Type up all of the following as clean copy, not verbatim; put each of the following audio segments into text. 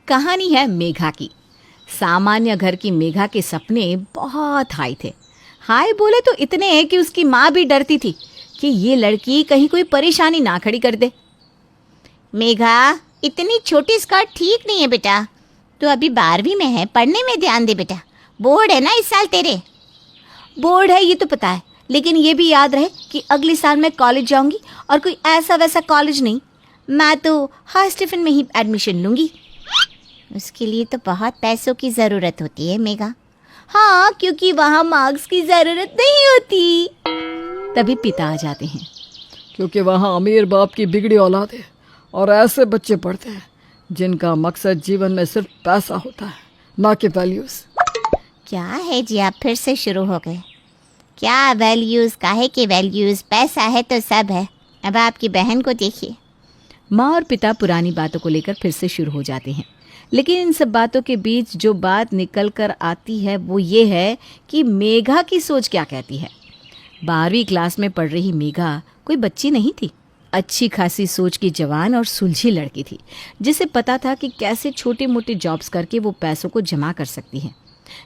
कहानी है मेघा की। सामान्य घर की मेघा के सपने बहुत हाई थे। हाई बोले तो इतने हैं कि उसकी माँ भी डरती थी कि ये लड़की कहीं कोई परेशानी ना खड़ी कर दे। मेघा, इतनी छोटी स्कर्ट ठीक नहीं है बेटा। तू अभी 12वीं में है, पढ़ने में ध्यान दे बेटा। बोर्ड है ना इस साल तेरे। बोर्ड है ये तो पता है, लेकिन ये भी याद रहे कि अगले साल मैं कॉलेज जाऊंगी और कोई ऐसा वैसा कॉलेज नहीं, मैं तो हाई स्टीफन में ही एडमिशन लूंगी। उसके लिए तो बहुत पैसों की ज़रूरत होती है मेघा। हाँ, क्योंकि वहाँ मार्क्स की ज़रूरत नहीं होती। तभी पिता आ जाते हैं। क्योंकि वहाँ अमीर बाप की बिगड़ी औलाद है और ऐसे बच्चे पढ़ते हैं जिनका मकसद जीवन में सिर्फ पैसा होता है, ना कि वैल्यूज़। क्या है जी, आप फिर से शुरू हो गए। क्या वैल्यूज़, काहे के वैल्यूज़? पैसा है तो सब है। अब आपकी बहन को देखिए। माँ और पिता पुरानी बातों को लेकर फिर से शुरू हो जाते हैं, लेकिन इन सब बातों के बीच जो बात निकल कर आती है वो ये है कि मेघा की सोच क्या कहती है। 12वीं क्लास में पढ़ रही मेघा कोई बच्ची नहीं थी। अच्छी खासी सोच की जवान और सुलझी लड़की थी, जिसे पता था कि कैसे छोटे मोटे जॉब्स करके वो पैसों को जमा कर सकती है,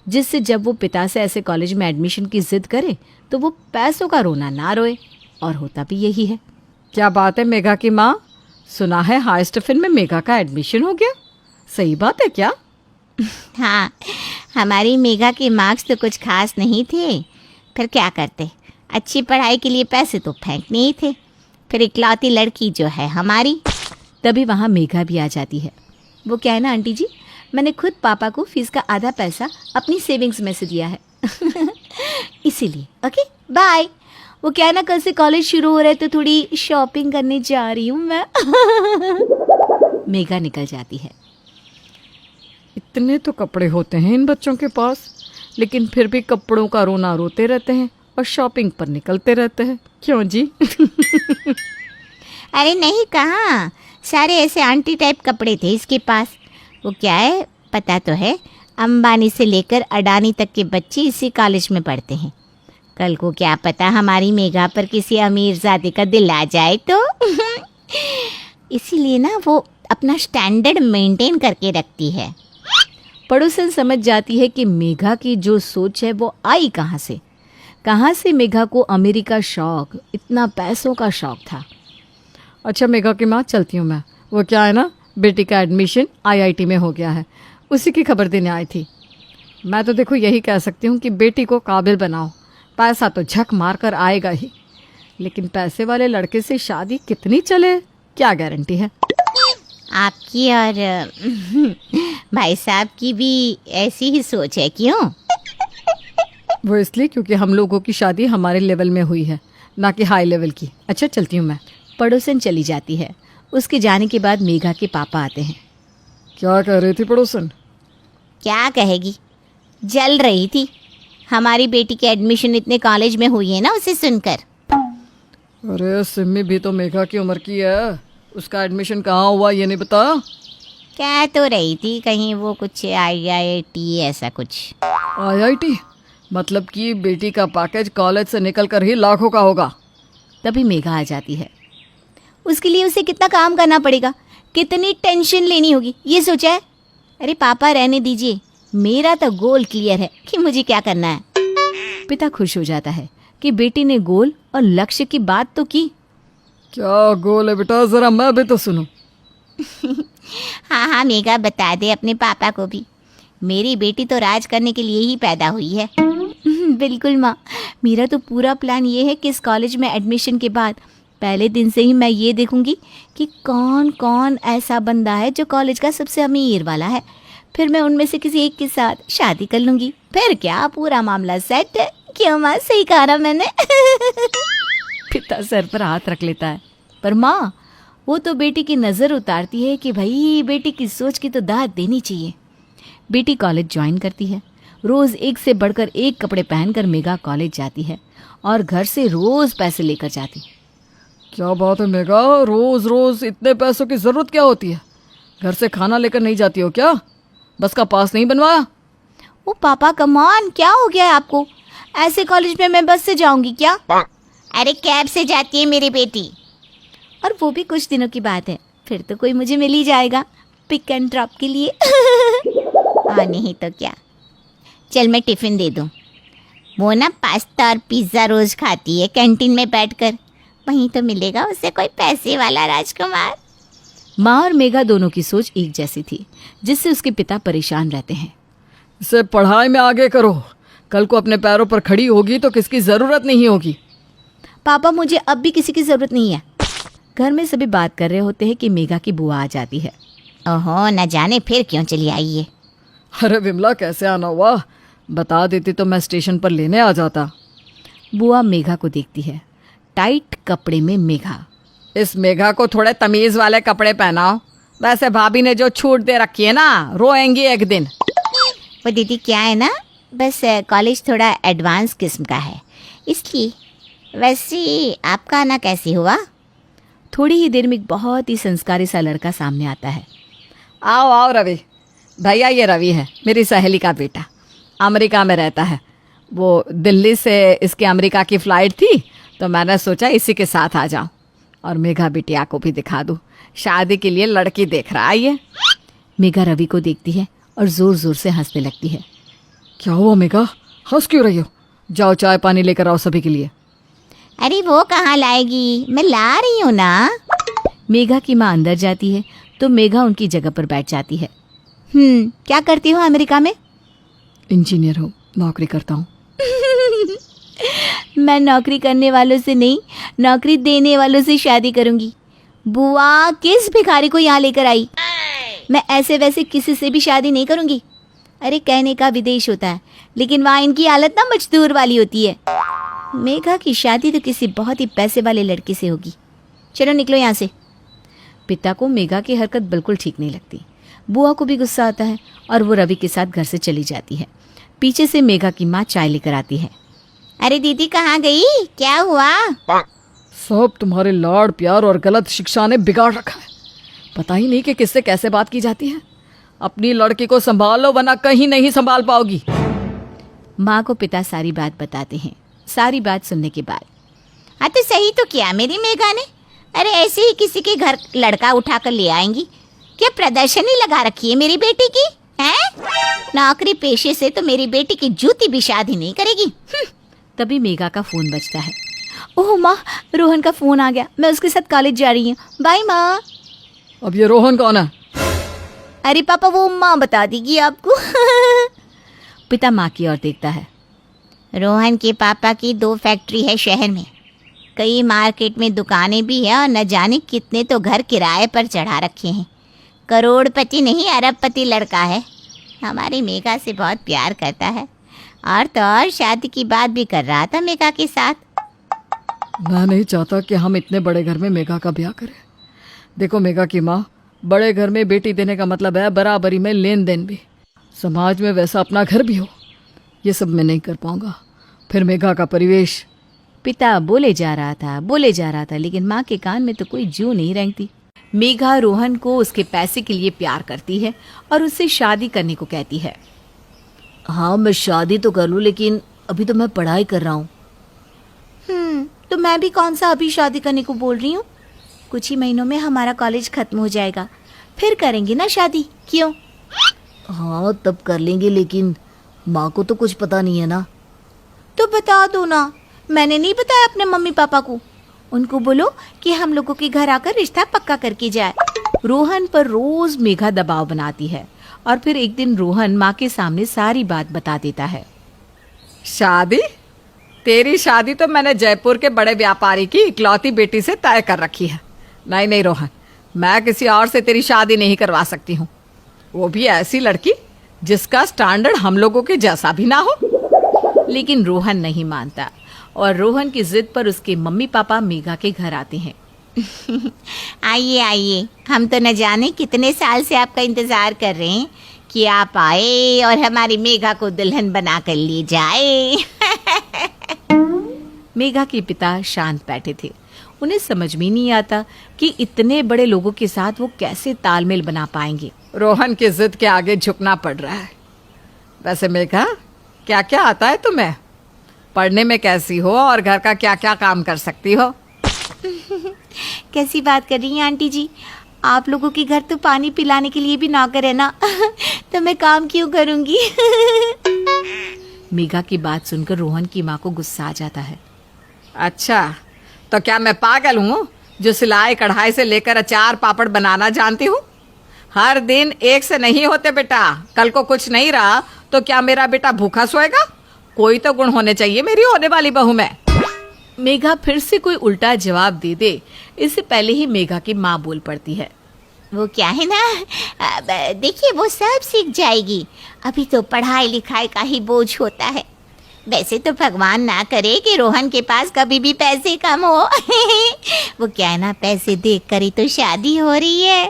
जिससे जब वो पिता से ऐसे कॉलेज में एडमिशन की जिद करे तो वो पैसों का रोना ना रोए। और होता भी यही है। क्या बात है मेघा की माँ, सुना है हाई स्टीफन में मेघा का एडमिशन हो गया, सही बात है क्या? हाँ, हमारी मेघा के मार्क्स तो कुछ खास नहीं थे, फिर क्या करते। अच्छी पढ़ाई के लिए पैसे तो फेंकने ही थे। फिर इकलौती लड़की जो है हमारी। तभी वहाँ मेघा भी आ जाती है। वो क्या है ना आंटी जी, मैंने खुद पापा को फीस का आधा पैसा अपनी सेविंग्स में से दिया है इसीलिए। Okay bye. वो क्या है ना, कल से कॉलेज शुरू हो रहे तो थोड़ी शॉपिंग करने जा रही हूँ मैं मेघा निकल जाती है। इतने तो कपड़े होते हैं इन बच्चों के पास, लेकिन फिर भी कपड़ों का रोना रोते रहते हैं और शॉपिंग पर निकलते रहते हैं। क्यों जी? अरे नहीं, कहाँ, सारे ऐसे आंटी टाइप कपड़े थे इसके पास। वो क्या है पता तो है, अंबानी से लेकर अडानी तक के बच्चे इसी कॉलेज में पढ़ते हैं। कल को क्या पता हमारी मेघा पर किसी अमीरजादे का दिल आ जाए तो इसीलिए ना वो अपना स्टैंडर्ड मेंटेन करके रखती है। पड़ोसन समझ जाती है कि मेघा की जो सोच है वो आई कहाँ से मेघा को अमेरिका का शौक, इतना पैसों का शौक था। अच्छा मेघा की माँ, चलती हूँ मैं। वो क्या है ना, बेटी का एडमिशन आईआईटी में हो गया है, उसी की खबर देने आई थी। मैं तो देखो यही कह सकती हूँ कि बेटी को काबिल बनाओ। पैसा तो झक मार कर आएगा ही, लेकिन पैसे वाले लड़के से शादी कितनी चले, क्या गारंटी है? आपकी और भाई साहब की भी ऐसी ही सोच है क्यों? वो इसलिए क्योंकि हम लोगों की शादी हमारे लेवल में हुई है, ना कि हाई लेवल की। अच्छा चलती हूँ मैं। पड़ोसन चली जाती है। उसके जाने के बाद मेघा के पापा आते हैं। क्या कह रही थी पड़ोसन? क्या कहेगी, जल रही थी। हमारी बेटी की एडमिशन इतने कॉलेज में हुई है ना उसे सुनकर। अरे सिम्मी भी तो मेघा की उम्र की है, उसका एडमिशन कहाँ हुआ ये नहीं पता? कह तो रही थी कहीं वो कुछ IIT ऐसा कुछ। IIT मतलब कि बेटी का पैकेज कॉलेज से निकल कर ही लाखों का होगा। तभी मेघा आ जाती है। उसके लिए उसे कितना काम करना पड़ेगा, कितनी टेंशन लेनी होगी, ये सोचा है? अरे पापा रहने दीजिए, मेरा तो गोल क्लियर है कि मुझे क्या करना है। पिता खुश हो जाता है कि बेटी ने गोल और लक्ष्य की बात तो की। क्या गोल है बेटा, जरा मैं भी तो सुनूं। हाँ मेघा, बता दे अपने पापा को भी, मेरी बेटी तो राज करने के लिए ही पैदा हुई है। बिल्कुल माँ, मेरा तो पूरा प्लान ये है कि इस कॉलेज में एडमिशन के बाद पहले दिन से ही मैं ये देखूंगी कि कौन कौन ऐसा बंदा है जो कॉलेज का सबसे अमीर वाला है, फिर मैं उनमें से किसी एक के साथ शादी कर लूंगी। फिर क्या, पूरा मामला सेट है। क्यों माँ, सही कहा ना मैंने? पिता सर पर हाथ रख लेता है। पर माँ, वो तो बेटी की नज़र उतारती है कि भाई बेटी की सोच की तो दाद देनी चाहिए। बेटी कॉलेज ज्वाइन करती है। रोज़ एक से बढ़कर एक कपड़े पहनकर मेघा कॉलेज जाती है और घर से रोज़ पैसे लेकर जाती। क्या बात है मेघा, रोज रोज इतने पैसों की जरूरत क्या होती है? घर से खाना लेकर नहीं जाती हो क्या? बस का पास नहीं बनवाया? ओ पापा कमान, क्या हो गया है आपको? ऐसे कॉलेज में मैं बस से जाऊंगी क्या? अरे कैब से जाती है मेरी बेटी। और वो भी कुछ दिनों की बात है, फिर तो कोई मुझे मिल ही जाएगा। पिक एंड ड्रॉप के लिए। और नहीं तो क्या। चल मैं टिफ़िन दे दूँ। वो ना पास्ता और पिज़्ज़ा रोज़ खाती है कैंटीन में बैठकर, वहीं तो मिलेगा उसे कोई पैसे वाला राजकुमार। माँ और मेघा दोनों की सोच एक जैसी थी, जिससे उसके पिता परेशान रहते हैं। इसे पढ़ाई में आगे करो, कल को अपने पैरों पर खड़ी होगी तो किसकी ज़रूरत नहीं होगी। पापा मुझे अब भी किसी की ज़रूरत नहीं है। घर में सभी बात कर रहे होते हैं कि मेघा की बुआ आ जाती है। ओहो, न जाने फिर क्यों चली आई है। अरे विमला, कैसे आना हुआ? बता देती तो मैं स्टेशन पर लेने आ जाता। बुआ मेघा को देखती है, टाइट कपड़े में मेघा। इस मेघा को थोड़े तमीज़ वाले कपड़े पहनाओ। वैसे भाभी ने जो छूट दे रखी है ना, रोएंगी एक दिन। वो दीदी क्या है ना, बस कॉलेज थोड़ा एडवांस किस्म का है इसलिए। वैसे आपका आना कैसे हुआ? थोड़ी ही देर में एक बहुत ही संस्कारी सा लड़का सामने आता है। आओ आओ रवि। भैया ये रवि है, मेरी सहेली का बेटा, अमेरिका में रहता है। वो दिल्ली से इसकी अमेरिका की फ़्लाइट थी तो मैंने सोचा इसी के साथ आ जाऊं और मेघा बिटिया को भी दिखा दूं। शादी के लिए लड़की देख रहा है ये। मेघा रवि को देखती है और ज़ोर ज़ोर से हंसने लगती है। क्या हुआ मेघा, हंस क्यों रही हो? जाओ चाय पानी लेकर आओ सभी के लिए। अरे वो कहाँ लाएगी, मैं ला रही हूँ ना। मेघा की माँ अंदर जाती है तो मेघा उनकी जगह पर बैठ जाती है। क्या करती हो अमेरिका में? इंजीनियर हूँ, नौकरी करता हूँ। मैं नौकरी करने वालों से नहीं, नौकरी देने वालों से शादी करूंगी। बुआ किस भिखारी को यहाँ लेकर आई? मैं ऐसे वैसे किसी से भी शादी नहीं करूंगी। अरे कहने का विदेश होता है, लेकिन वहाँ इनकी हालत ना मजदूर वाली होती है। मेघा की शादी तो किसी बहुत ही पैसे वाले लड़के से होगी। चलो निकलो यहाँ से। पिता को मेघा की हरकत बिल्कुल ठीक नहीं लगती। बुआ को भी गुस्सा आता है और वो रवि के साथ घर से चली जाती है। पीछे से मेघा की माँ चाय लेकर आती है। अरे दीदी कहाँ गई, क्या हुआ? सब तुम्हारे लाड़ प्यार और गलत शिक्षा ने बिगाड़ रखा है। पता ही नहीं कि किससे कैसे बात की जाती है। अपनी लड़की को संभालो वरना कहीं नहीं संभाल पाओगी। माँ को पिता सारी बात बताते हैं। सारी बात सुनने के बाद, हाँ तो सही तो किया मेरी मेघा ने। अरे ऐसे ही किसी के घर लड़का उठा कर ले आएंगी? क्या प्रदर्शनी लगा रखी है मेरी बेटी की हैं? नौकरी पेशे से तो मेरी बेटी की जूती भी शादी नहीं करेगी। तभी मेघा का फ़ोन बजता है। ओह माँ, रोहन का फ़ोन आ गया, मैं उसके साथ कॉलेज जा रही हूँ। बाय माँ। अब ये रोहन कौन है? अरे पापा वो माँ बता देगी आपको। पिता माँ की ओर देखता है। रोहन के पापा की 2 फैक्ट्री है शहर में, कई मार्केट में दुकानें भी है और न जाने कितने तो घर किराए पर चढ़ा रखे हैं। करोड़पति नहीं अरबपति लड़का है। हमारी मेघा से बहुत प्यार करता है और तो और शादी की बात भी कर रहा था मेघा के साथ। मैं नहीं चाहता कि हम इतने बड़े घर में मेघा का ब्याह करें। देखो मेघा की माँ, बड़े घर में बेटी देने का मतलब है बराबरी में लेन देन भी। समाज में वैसा अपना घर भी हो। ये सब मैं नहीं कर पाऊंगा। फिर मेघा का परिवेश। पिता बोले जा रहा था, लेकिन माँ के कान में तो कोई जू नहीं रेंगती। मेघा रोहन को उसके पैसे के लिए प्यार करती है और उससे शादी करने को कहती है। हाँ मैं शादी तो कर लूँ, लेकिन अभी तो मैं पढ़ाई कर रहा हूँ। तो मैं भी कौन सा अभी शादी करने को बोल रही हूँ। कुछ ही महीनों में हमारा कॉलेज खत्म हो जाएगा, फिर करेंगे ना शादी, क्यों? हाँ तब कर लेंगे, लेकिन माँ को तो कुछ पता नहीं है ना। तो बता दो ना, मैंने नहीं बताया अपने मम्मी पापा को। उनको बोलो कि हम लोगों के घर आकर रिश्ता पक्का करके जाए। रोहन पर रोज मेघा दबाव बनाती है और फिर एक दिन रोहन माँ के सामने सारी बात बता देता है। शादी? तेरी शादी तो मैंने जयपुर के बड़े व्यापारी की इकलौती बेटी से तय कर रखी है। नहीं नहीं रोहन, मैं किसी और से तेरी शादी नहीं करवा सकती हूँ, वो भी ऐसी लड़की जिसका स्टैंडर्ड हम लोगों के जैसा भी ना हो। लेकिन रोहन नहीं मानता और रोहन की जिद पर उसके मम्मी पापा मेघा के घर आते हैं। आइए आइए, हम तो न जाने कितने साल से आपका इंतज़ार कर रहे हैं कि आप आए और हमारी मेघा को दुल्हन बना कर ले जाए। मेघा के पिता शांत बैठे थे। उन्हें समझ में नहीं आता कि इतने बड़े लोगों के साथ वो कैसे तालमेल बना पाएंगे। रोहन की जिद के आगे झुकना पड़ रहा है। वैसे मेघा, क्या क्या आता है तुम्हें? पढ़ने में कैसी हो और घर का क्या क्या काम कर सकती हो? कैसी बात कर रही हैं आंटी जी? आप लोगों के घर तो पानी पिलाने के लिए भी नौकर है ना तो मैं काम क्यों करूंगी? मेघा की बात सुनकर रोहन की माँ को गुस्सा आ जाता है। अच्छा, तो क्या मैं पागल हूँ जो सिलाई कढ़ाई से लेकर अचार पापड़ बनाना जानती हूँ? हर दिन एक से नहीं होते बेटा। कल को कुछ नहीं रहा तो क्या मेरा बेटा भूखा सोएगा? कोई तो गुण होने चाहिए मेरी होने वाली बहू में। मेघा फिर से कोई उल्टा जवाब दे दे इससे पहले ही मेघा की माँ बोल पड़ती है। वो क्या है ना, देखिए वो सब सीख जाएगी, अभी तो पढ़ाई लिखाई का ही बोझ होता है। वैसे तो भगवान ना करे कि रोहन के पास कभी भी पैसे कम हो वो क्या है ना, पैसे देख कर ही तो शादी हो रही है।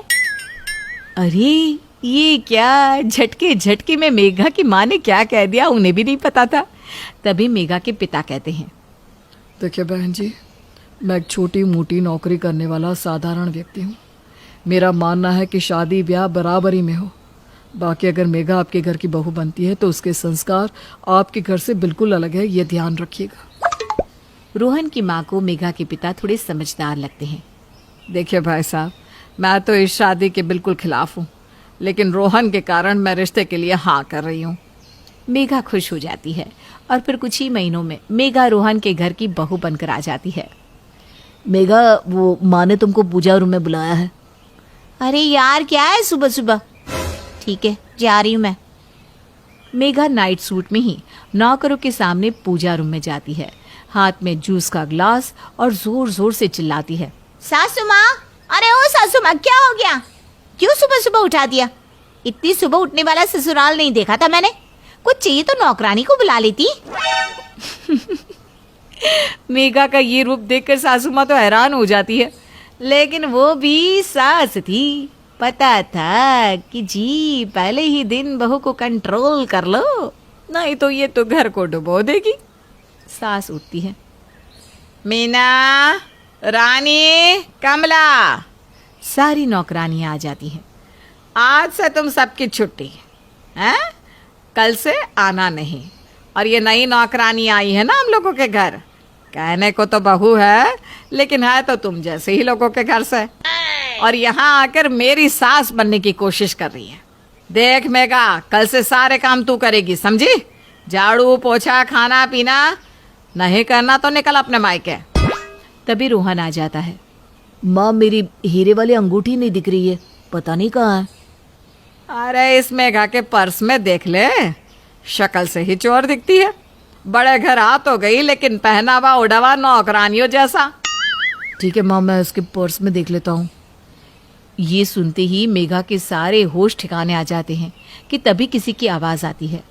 अरे ये क्या, झटके झटके में मेघा की माँ ने क्या कह दिया उन्हें भी नहीं पता था। तभी मेघा के पिता कहते हैं, देखिए बहन जी, मैं एक छोटी मोटी नौकरी करने वाला साधारण व्यक्ति हूँ। मेरा मानना है कि शादी ब्याह बराबरी में हो। बाकी अगर मेघा आपके घर की बहू बनती है तो उसके संस्कार आपके घर से बिल्कुल अलग है, ये ध्यान रखिएगा। रोहन की माँ को मेघा के पिता थोड़े समझदार लगते हैं। देखिए भाई साहब, मैं तो इस शादी के बिल्कुल खिलाफ हूँ, लेकिन रोहन के कारण मैं रिश्ते के लिए हाँ कर रही हूँ। मेघा खुश हो जाती है और फिर कुछ ही महीनों में मेघा रोहन के घर की बहू बनकर आ जाती है। मेघा, वो माँ ने तुमको पूजा रूम में बुलाया है। अरे यार क्या है सुबह सुबह? ठीक है, जा रही हूँ मैं। मेघा नाइट सूट में ही नौकरों के सामने पूजा रूम में जाती है, हाथ में जूस का ग्लास और जोर जोर से चिल्लाती है, सासू माँ, अरे ओ सासू माँ, क्या हो गया? क्यों सुबह सुबह उठा दिया? इतनी सुबह उठने वाला ससुराल नहीं देखा था मैंने। कुछ चाहिए तो नौकरानी को बुला लेती। मेघा का ये रूप देखकर सासू माँ तो हैरान हो जाती है, लेकिन वो भी सास थी। पता था कि जी पहले ही दिन बहू को कंट्रोल कर लो, नहीं तो ये तो घर को डुबो देगी। सास उठती है, मीना, रानी, कमला। सारी नौकरानियां आ जाती हैं। आज से तुम सबकी छुट्टी है, कल से आना नहीं। और ये नई नौकरानी आई है ना हम लोगों के घर, कहने को तो बहू है लेकिन है तो तुम जैसे ही लोगों के घर से, और यहाँ आकर मेरी सास बनने की कोशिश कर रही है। देख मेघा, कल से सारे काम तू करेगी, समझी? झाड़ू पोछा खाना पीना नहीं करना तो निकल अपने मायके। तभी रोहन आ जाता है। माँ, मेरी हीरे वाली अंगूठी नहीं दिख रही है, पता नहीं कहाँ है। अरे इस मेघा के पर्स में देख ले, शक्ल से ही चोर दिखती है। बड़े घर आ तो गई लेकिन पहनावा उड़ावा नौकरानियों जैसा। ठीक है माँ, मैं उसके पर्स में देख लेता हूँ। ये सुनते ही मेघा के सारे होश ठिकाने आ जाते हैं कि तभी किसी की आवाज आती है,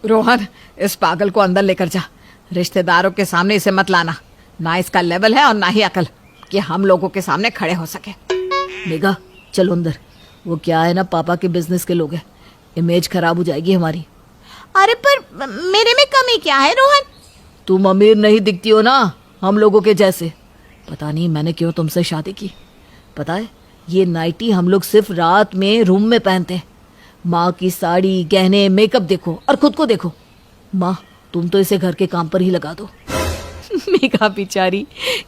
रोहन, इस पागल को अंदर लेकर जा। रिश्तेदारों के सामने इसे मत लाना, ना इसका लेवल है और ना ही अकल कि हम लोगों के सामने खड़े हो सके। मेघा, चलो अंदर। वो क्या है ना, पापा के बिजनेस के लोग हैं, इमेज खराब हो जाएगी हमारी। अरे पर मेरे में कमी क्या है रोहन? तुम अमीर नहीं दिखती हो ना हम लोगों के जैसे। पता नहीं मैंने क्यों तुमसे शादी की। पता है, ये नाइटी हम लोग सिर्फ रात में रूम में पहनते हैं। माँ की साड़ी, गहने, मेकअप देखो और खुद को देखो। माँ, तुम तो इसे घर के काम पर ही लगा दो। मेघा बेचारी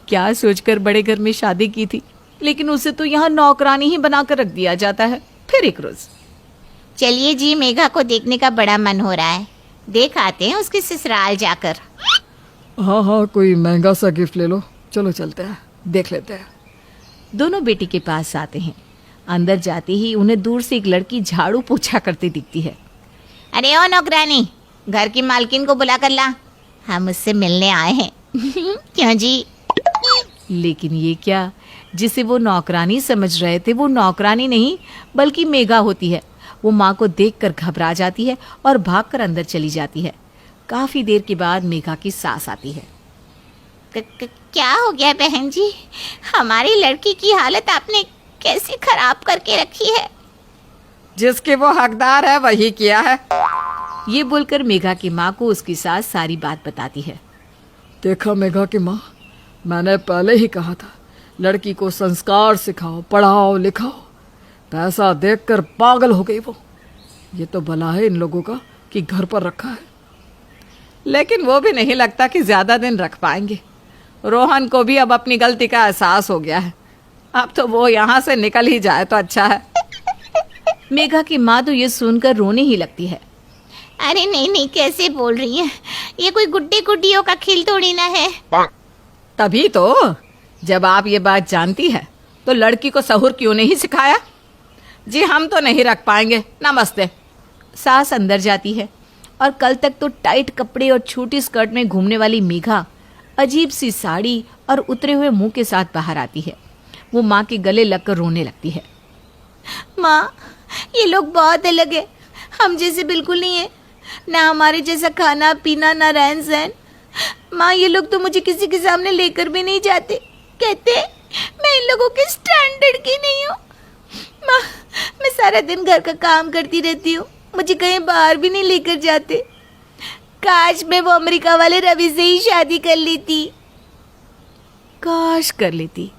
क्या सोचकर बड़े घर में शादी की थी, लेकिन उसे तो यहाँ नौकरानी ही बनाकर रख दिया जाता है। फिर एक रोज, चलिए जी, मेघा को देखने का बड़ा मन हो रहा है, देख आते हैं उसके ससुराल जाकर। हाँ हाँ, कोई महंगा सा गिफ्ट ले लो, चलो चलते हैं, देख लेते हैं। दोनों बेटी के पास आते हैं। अंदर जाते ही उन्हें दूर से एक लड़की झाड़ू पोछा करती दिखती है। अरे ओ नौकरानी, घर की मालकिन को बुला कर ला, हम उससे मिलने आए हैं। क्यों जी? लेकिन ये क्या, जिसे वो नौकरानी समझ रहे थे वो नौकरानी नहीं बल्कि मेघा होती है। वो माँ को देखकर घबरा जाती है और भागकर अंदर चली जाती है। काफी देर के बाद मेघा की सास आती है। क्या हो गया बहन जी? हमारी लड़की की हालत आपने कैसे खराब करके रखी है? जिसके वो हकदार है वही किया है। ये बोलकर मेघा की माँ को उसकी सास सारी बात बताती है। देखा मेघा की माँ, मैंने पहले ही कहा था, लड़की को संस्कार सिखाओ, पढ़ाओ लिखाओ। पैसा देखकर पागल हो गई वो। ये तो भला है इन लोगों का कि घर पर रखा है, लेकिन वो भी नहीं लगता कि ज्यादा दिन रख पाएंगे। रोहन को भी अब अपनी गलती का एहसास हो गया है। अब तो वो यहाँ से निकल ही जाए तो अच्छा है। मेघा की माँ तो ये सुनकर रोने ही लगती है। अरे नहीं नहीं, कैसे बोल रही हैं? ये कोई गुड्डे गुड्डियों का खेल थोड़ी ना है। तभी तो, जब आप ये बात जानती है तो लड़की को सहूर क्यों नहीं सिखाया? जी हम तो नहीं रख पाएंगे, नमस्ते। सास अंदर जाती है और कल तक तो टाइट कपड़े और छोटी स्कर्ट में घूमने वाली मेघा अजीब सी साड़ी और उतरे हुए मुंह के साथ बाहर आती है। वो माँ के गले लगकर रोने लगती है। माँ, ये लोग बहुत अलग है, हम जैसे बिल्कुल नहीं है। ना हमारे जैसा खाना पीना, ना रहन सहन। माँ, ये लोग तो मुझे किसी के सामने लेकर भी नहीं जाते। कहते मैं इन लोगों के स्टैंडर्ड की नहीं हूँ। माँ, मैं सारा दिन घर का काम करती रहती हूँ, मुझे कहीं बाहर भी नहीं लेकर जाते। काश मैं वो अमेरिका वाले रवि से ही शादी कर लेती। काश कर लेती।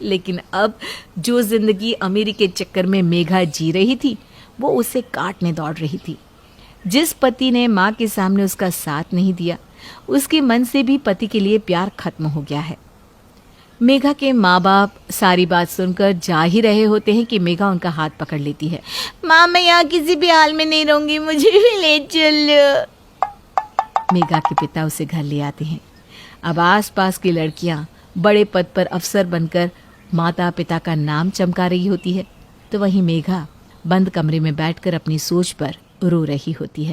लेकिन अब जो जिंदगी अमीरी के चक्कर में मेघा जी रही थी वो उसे काटने दौड़ रही थी। जिस पति ने माँ के सामने उसका साथ नहीं दिया, उसके मन से भी पति के लिए प्यार खत्म हो गया है। मेघा के माँ बाप सारी बात सुनकर जा ही रहे होते हैं कि मेघा उनका हाथ पकड़ लेती है। माँ, मैं यहाँ किसी भी हाल में नहीं रहूंगी, मुझे भी ले चलो। मेघा के पिता उसे घर ले आते हैं। अब आसपास की लड़कियां बड़े पद पर अफसर बनकर माता पिता का नाम चमका रही होती है, तो वहीं मेघा बंद कमरे में बैठकर अपनी सोच पर रो रही होती है।